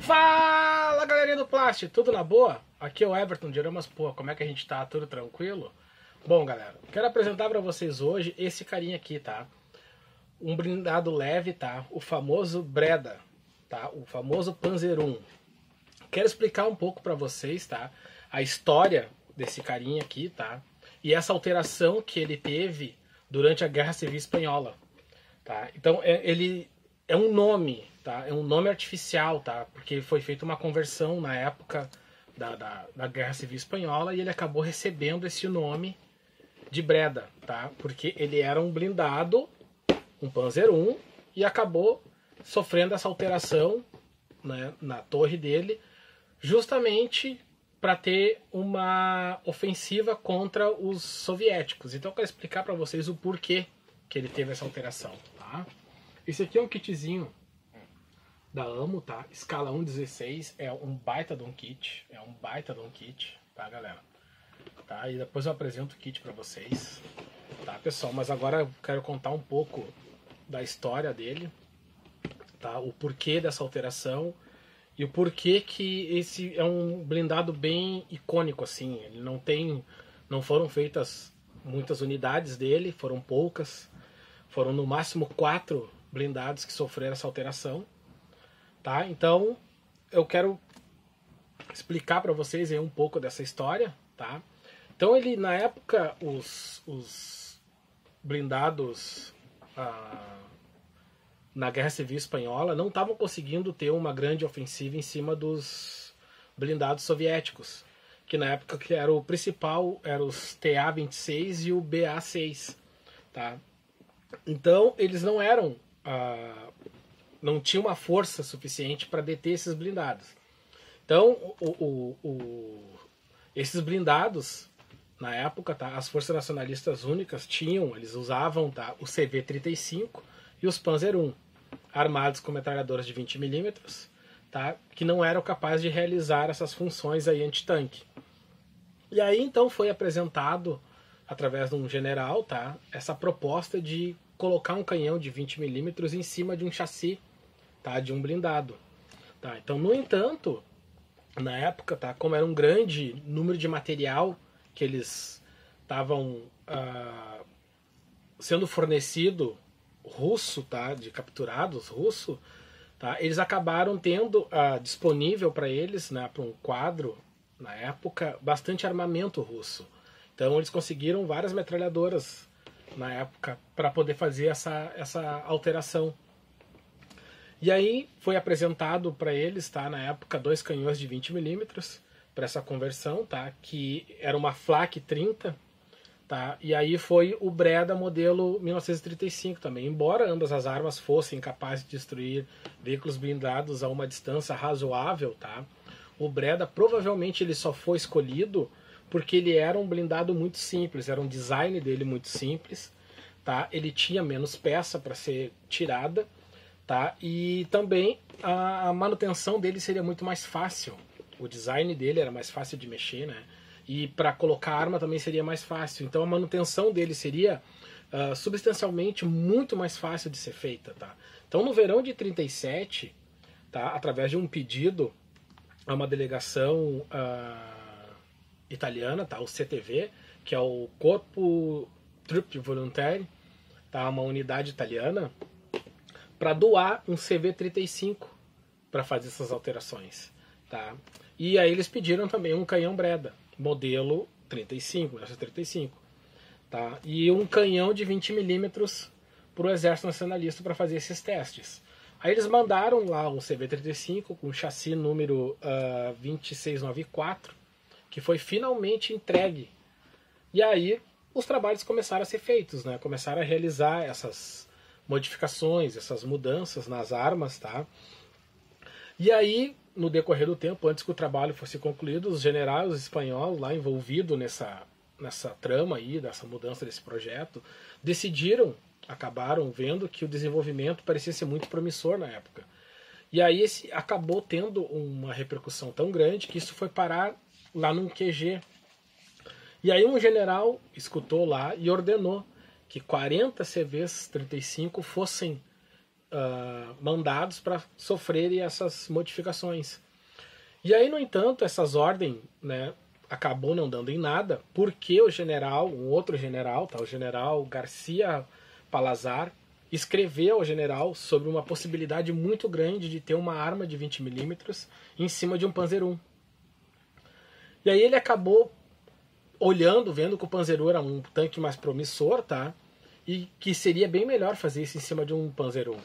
Fala, galerinha do Plast, tudo na boa? Aqui é o Everton de Aramas, pô, como é que a gente tá? Tudo tranquilo? Bom, galera, quero apresentar pra vocês hoje esse carinha aqui, tá? Um blindado leve, tá? O famoso Breda, tá? O famoso Panzer 1. Quero explicar um pouco pra vocês, tá? A história desse carinha aqui, tá? E essa alteração que ele teve durante a Guerra Civil Espanhola, tá? Então, ele é um nome, tá? É um nome artificial, tá? Porque foi feita uma conversão na época da Guerra Civil Espanhola e ele acabou recebendo esse nome de Breda, tá? Porque ele era um blindado, um Panzer 1, e acabou sofrendo essa alteração, né, na torre dele, justamente para ter uma ofensiva contra os soviéticos. Então eu quero explicar para vocês o porquê que ele teve essa alteração, tá? Esse aqui é um kitzinho da Amo, tá? Escala 1.16, é um baita de um kit, tá, galera? Tá? E depois eu apresento o kit para vocês, tá, pessoal? Mas agora eu quero contar um pouco da história dele, tá? O porquê dessa alteração e o porquê que esse é um blindado bem icônico, assim. Ele não foram feitas muitas unidades dele, foram poucas, foram no máximo 4 blindados que sofreram essa alteração, tá? Então eu quero explicar para vocês aí um pouco dessa história, tá? Então ele, na época, os blindados na Guerra Civil Espanhola não estavam conseguindo ter uma grande ofensiva em cima dos blindados soviéticos, que na época que era o principal, eram os TA-26 e o BA-6, tá? Então eles não eram, não tinham uma força suficiente para deter esses blindados. Então esses blindados na época, tá, as forças nacionalistas únicas eles usavam, tá, o CV-35 e os Panzer 1, armados com metralhadoras de 20mm, tá, que não eram capazes de realizar essas funções aí antitanque. E aí então foi apresentado, através de um general, tá, essa proposta de colocar um canhão de 20mm em cima de um chassi, tá, de um blindado. Tá. Então, no entanto, na época, tá, como era um grande número de material que eles estavam sendo fornecido russo, tá, de capturados russo, tá, eles acabaram tendo disponível para eles, né, para um quadro, na época, bastante armamento russo. Então eles conseguiram várias metralhadoras na época para poder fazer essa alteração. E aí foi apresentado para eles, tá, na época, 2 canhões de 20mm para essa conversão, tá, que era uma Flak 30, tá, e aí foi o Breda modelo 1935 também. Embora ambas as armas fossem capazes de destruir veículos blindados a uma distância razoável, tá, o Breda provavelmente ele só foi escolhido porque ele era um blindado muito simples, era um design dele muito simples, tá, ele tinha menos peça para ser tirada, tá, e também a manutenção dele seria muito mais fácil. O design dele era mais fácil de mexer, né? E para colocar arma também seria mais fácil. Então a manutenção dele seria substancialmente muito mais fácil de ser feita, tá? Então no verão de 37, tá, através de um pedido a uma delegação italiana, tá, o CTV, que é o Corpo Truppe Volontaire, tá, uma unidade italiana, para doar um CV-35 para fazer essas alterações, tá? E aí eles pediram também um canhão Breda, modelo 35, 1935, tá? E um canhão de 20mm para o Exército Nacionalista para fazer esses testes. Aí eles mandaram lá um CV-35 com chassi número 2694, que foi finalmente entregue. E aí os trabalhos começaram a ser feitos, né? Começaram a realizar essas modificações, essas mudanças nas armas, tá? E aí, no decorrer do tempo, antes que o trabalho fosse concluído, os generais espanhóis lá envolvidos nessa trama aí, dessa mudança desse projeto, acabaram vendo que o desenvolvimento parecia ser muito promissor na época. E aí acabou tendo uma repercussão tão grande que isso foi parar lá num QG. E aí um general escutou lá e ordenou que 40 CVs 35 fossem mandados para sofrerem essas modificações. E aí, no entanto, essas ordens, né, acabou não dando em nada, porque o general, um outro general, tá, o general Garcia Palazar, escreveu ao general sobre uma possibilidade muito grande de ter uma arma de 20 milímetros em cima de um Panzer I. E aí ele acabou olhando, vendo que o Panzer I era um tanque mais promissor, tá? E que seria bem melhor fazer isso em cima de um Panzer I.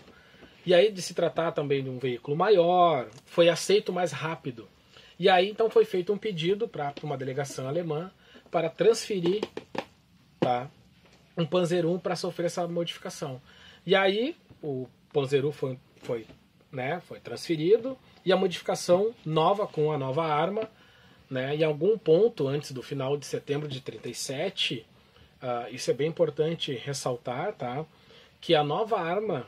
E aí, de se tratar também de um veículo maior, foi aceito mais rápido. E aí, então, foi feito um pedido para uma delegação alemã para transferir, tá, um Panzer I para sofrer essa modificação. E aí, o Panzer I foi transferido, e a modificação nova com a nova arma, né, em algum ponto antes do final de setembro de 37, isso é bem importante ressaltar, tá, que a nova arma,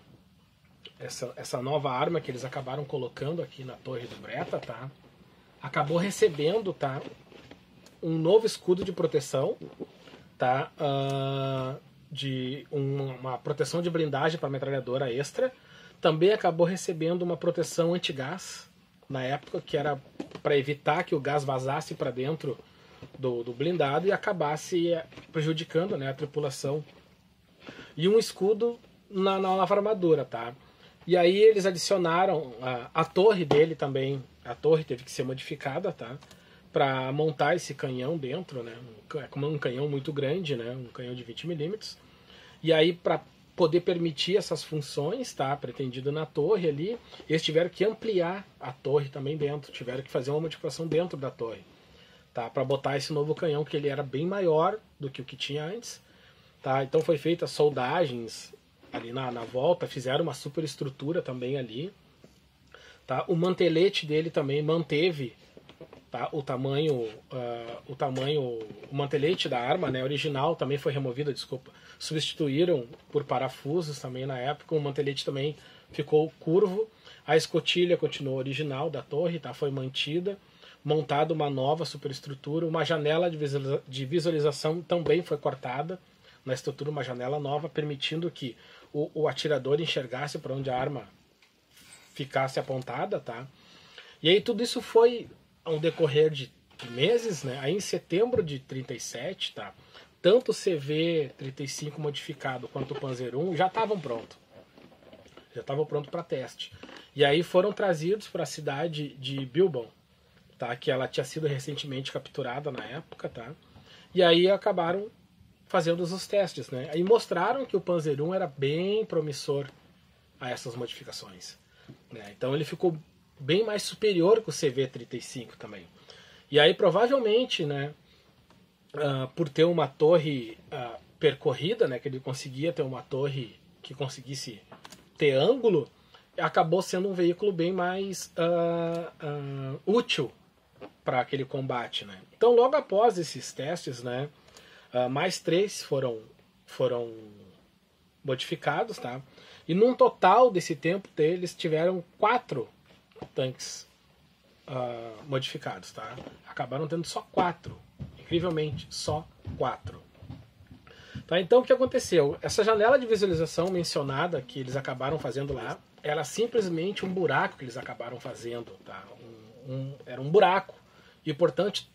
essa nova arma que eles acabaram colocando aqui na Torre do Breda, tá, acabou recebendo, tá, um novo escudo de proteção, tá, de uma proteção de blindagem para metralhadora extra. Também acabou recebendo uma proteção antigás na época, que era para evitar que o gás vazasse para dentro do blindado e acabasse prejudicando, né, a tripulação. E um escudo na nova armadura, tá? E aí eles adicionaram a torre dele também. A torre teve que ser modificada, tá, para montar esse canhão dentro, né? Como um canhão muito grande, né? Um canhão de 20 milímetros. E aí, para poder permitir essas funções, tá, pretendido na torre ali, eles tiveram que ampliar a torre também dentro, tiveram que fazer uma modificação dentro da torre, tá, para botar esse novo canhão, que ele era bem maior do que o que tinha antes, tá. Então foi feita soldagens ali na volta, fizeram uma superestrutura também ali, tá. O mantelete dele também manteve, tá, o mantelete da arma, né, original também foi removido, desculpa. Substituíram por parafusos também na época. O mantelete também ficou curvo. A escotilha continuou original da torre, tá, foi mantida. Montada uma nova superestrutura. Uma janela de visualização também foi cortada na estrutura, uma janela nova, permitindo que o atirador enxergasse para onde a arma ficasse apontada, tá. E aí tudo isso foi ao decorrer de meses, né? Aí em setembro de 37, tá, tanto o CV-35 modificado quanto o Panzer I já estavam prontos. Já estavam prontos para teste. E aí foram trazidos para a cidade de Bilbao, tá, que ela tinha sido recentemente capturada na época, tá. E aí acabaram fazendo os testes, né? Aí mostraram que o Panzer I era bem promissor a essas modificações, né? Então ele ficou bem mais superior que o CV-35 também. E aí provavelmente, né, por ter uma torre percorrida, né, que ele conseguia ter uma torre que conseguisse ter ângulo, acabou sendo um veículo bem mais útil para aquele combate, né. Então logo após esses testes, né, mais 3 foram modificados, tá, e num total desse tempo eles tiveram 4 tanques modificados, tá. Acabaram tendo só 4. Incrivelmente, só 4. Tá, então o que aconteceu? Essa janela de visualização mencionada que eles acabaram fazendo lá, era simplesmente um buraco que eles acabaram fazendo, tá? Era um buraco. E portanto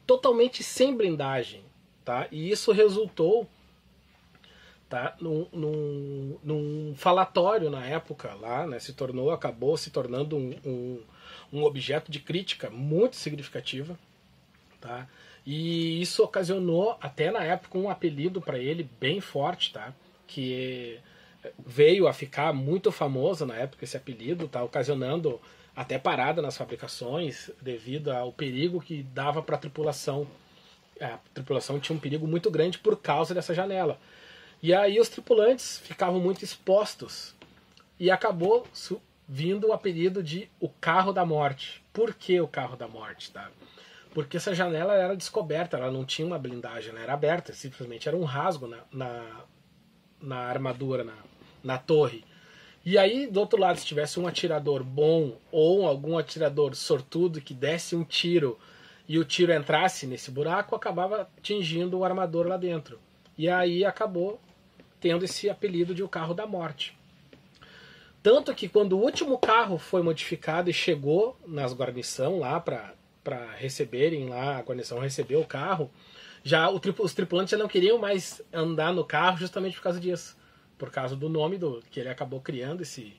totalmente sem blindagem, tá? E isso resultou, tá, num falatório na época lá, né? Acabou se tornando um objeto de crítica muito significativa, tá? E isso ocasionou até na época um apelido para ele bem forte, tá? Que veio a ficar muito famoso na época esse apelido, tá? Ocasionando até parada nas fabricações devido ao perigo que dava para a tripulação. A tripulação tinha um perigo muito grande por causa dessa janela. E aí os tripulantes ficavam muito expostos e acabou vindo o apelido de o carro da morte. Por que o carro da morte, tá? Porque essa janela era descoberta, ela não tinha uma blindagem, ela era aberta, simplesmente era um rasgo na armadura, na torre. E aí, do outro lado, se tivesse um atirador bom ou algum atirador sortudo que desse um tiro e o tiro entrasse nesse buraco, acabava atingindo o armador lá dentro. E aí acabou tendo esse apelido de o carro da morte. Tanto que quando o último carro foi modificado e chegou nas guarnição lá para receberem lá, a guarnição recebeu o carro, já os tripulantes já não queriam mais andar no carro justamente por causa disso. Por causa do nome que ele acabou criando, esse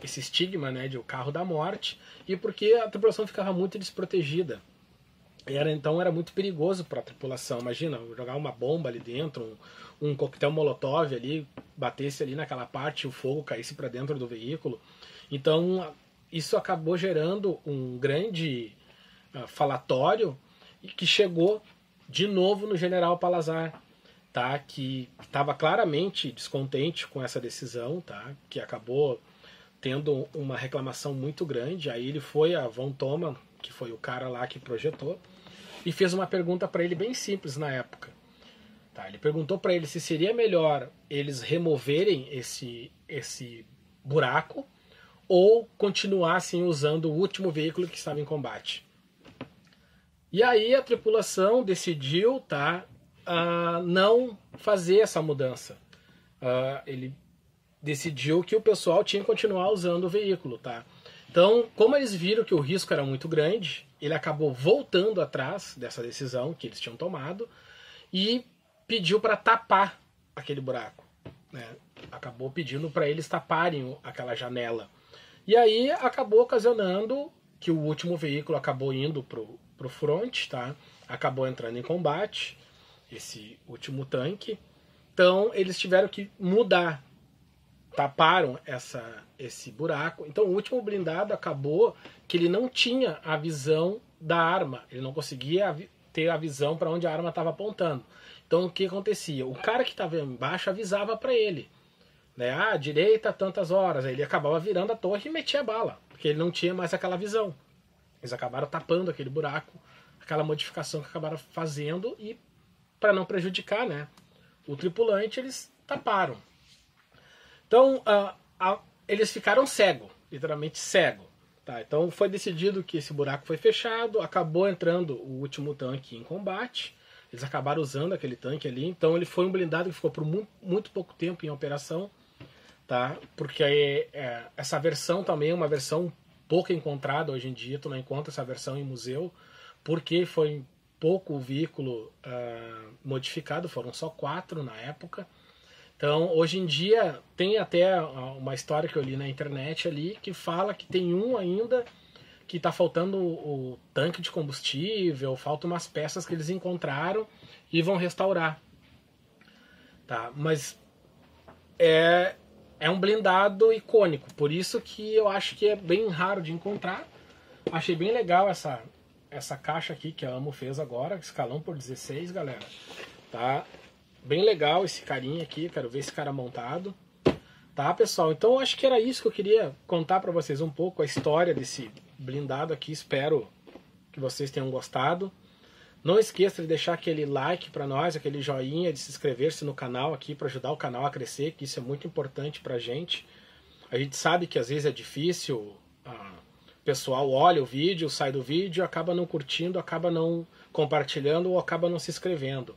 estigma, né, de o carro da morte, e porque a tripulação ficava muito desprotegida. Então era muito perigoso para a tripulação. Imagina, jogar uma bomba ali dentro, um coquetel molotov ali, batesse ali naquela parte e o fogo caísse para dentro do veículo. Então isso acabou gerando um grande falatório que chegou de novo no general Palazar, tá? Que estava claramente descontente com essa decisão, tá? Que acabou tendo uma reclamação muito grande. Aí ele foi a von Thoma, que foi o cara lá que projetou, e fez uma pergunta para ele bem simples na época. Tá? Ele perguntou para ele se seria melhor eles removerem esse buraco ou continuassem usando o último veículo que estava em combate. E aí a tripulação decidiu, tá, não fazer essa mudança. Ele decidiu que o pessoal tinha que continuar usando o veículo. Tá? Então, como eles viram que o risco era muito grande, ele acabou voltando atrás dessa decisão que eles tinham tomado e pediu para tapar aquele buraco. Né? Acabou pedindo para eles taparem aquela janela. E aí acabou ocasionando que o último veículo acabou indo pro front, tá? Acabou entrando em combate, esse último tanque. Então eles tiveram que mudar, taparam esse buraco. Então o último blindado acabou que ele não tinha a visão da arma, ele não conseguia ter a visão para onde a arma estava apontando. Então o que acontecia? O cara que estava embaixo avisava para ele, né? Direita tantas horas. Aí ele acabava virando a torre e metia a bala, porque ele não tinha mais aquela visão. Eles acabaram tapando aquele buraco, aquela modificação que acabaram fazendo, e para não prejudicar, né, o tripulante, eles taparam. Então eles ficaram cego, literalmente cego. Tá? Então foi decidido que esse buraco foi fechado, acabou entrando o último tanque em combate. Eles acabaram usando aquele tanque ali. Então ele foi um blindado que ficou por muito pouco tempo em operação. Tá? Porque essa versão também é uma versão pouco encontrada hoje em dia. Tu não encontra essa versão em museu, porque foi pouco veículo modificado, foram só 4 na época. Então hoje em dia tem até uma história que eu li na internet ali que fala que tem um ainda que está faltando o tanque de combustível, faltam umas peças que eles encontraram e vão restaurar. Tá? Mas é um blindado icônico, por isso que eu acho que é bem raro de encontrar. Achei bem legal essa caixa aqui que a Amo fez agora, escalão por 16, galera. Tá? Bem legal esse carinha aqui, quero ver esse cara montado. Tá, pessoal? Então eu acho que era isso que eu queria contar para vocês um pouco, a história desse blindado aqui. Espero que vocês tenham gostado. Não esqueça de deixar aquele like para nós, aquele joinha, de se inscrever-se no canal aqui para ajudar o canal a crescer, que isso é muito importante pra gente. A gente sabe que às vezes é difícil, o pessoal olha o vídeo, sai do vídeo, acaba não curtindo, acaba não compartilhando ou acaba não se inscrevendo.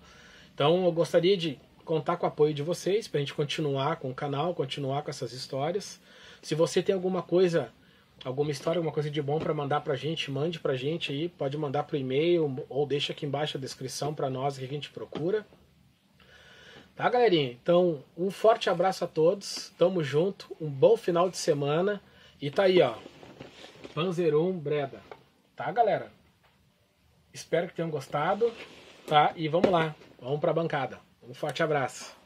Então eu gostaria de contar com o apoio de vocês para a gente continuar com o canal, continuar com essas histórias. Se você tem alguma coisa, alguma história, alguma coisa de bom para mandar pra gente, mande pra gente aí, pode mandar pro e-mail ou deixa aqui embaixo a descrição para nós que a gente procura. Tá, galerinha? Então, um forte abraço a todos, tamo junto, um bom final de semana e tá aí, ó, Panzer 1 Breda. Tá, galera? Espero que tenham gostado, tá? E vamos lá, vamos pra bancada. Um forte abraço.